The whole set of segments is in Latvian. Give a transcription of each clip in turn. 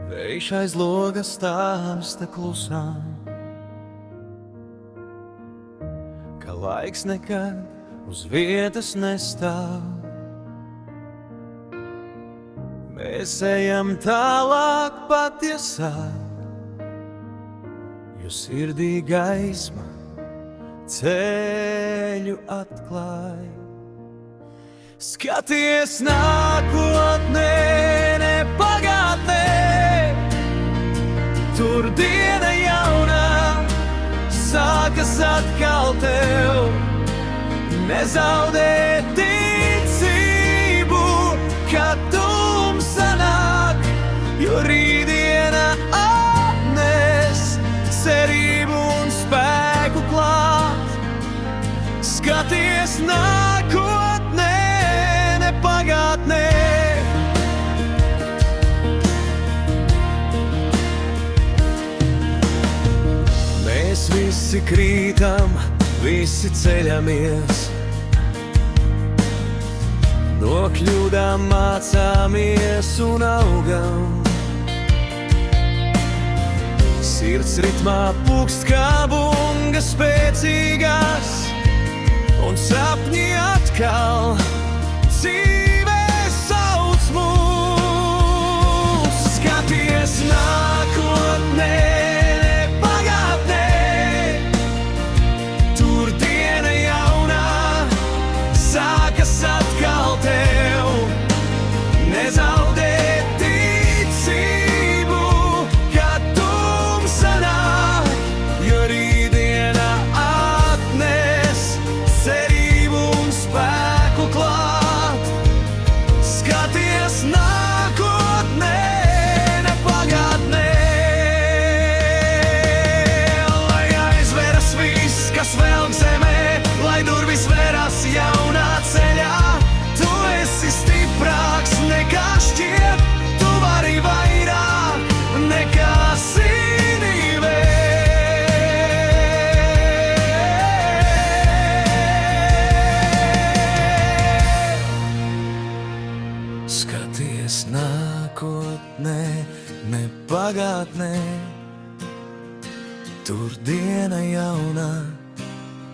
Vējš aiz loga stāsta klusām, ka laiks nekad uz vietas nestāv. Mēs ejam tālāk patiesā, jo sirdī gaisma ceļu atklāj. Skaties nākotnē, ne pagātnē, tur diena jaunā sākas atkal tev. Nezaudē ticību, kad tumsa nāk, jo rītdiena atnes cerību un spēku klāt. Skaties nākotnē, ne pagātnē. Mēs visi krītam, visi ceļamies, no kļūdām mācāmies un augam. Sirds ritmā pukst kā bunga spēcīgās, un sapņi atkal dzīvē sauc mūs. Skaties nākotnē, atkal tev. Nezaudē ticību, kad tumsa nāk, jo rītdiena atnes cerību un spēku klāt. Skaties nākotnē, ne pagātnē. Lai aizveras viss, kas velk zemē, lai durvis veras jaunā ceļā. Tu esi stiprāks nekā šķiet, tu vari vairāk nekā zini vēl. Skaties nākotnē, ne pagātnē, tur diena jaunā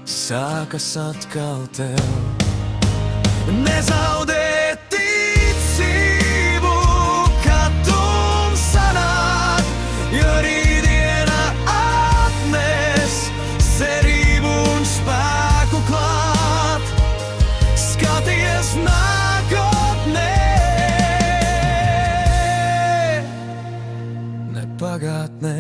sākas atkal tev. Nezaudē ticību, kad tumsa nāk, jo rītdiena atnes cerību un spēku klāt. Skaties nākotnē, ne pagātnē.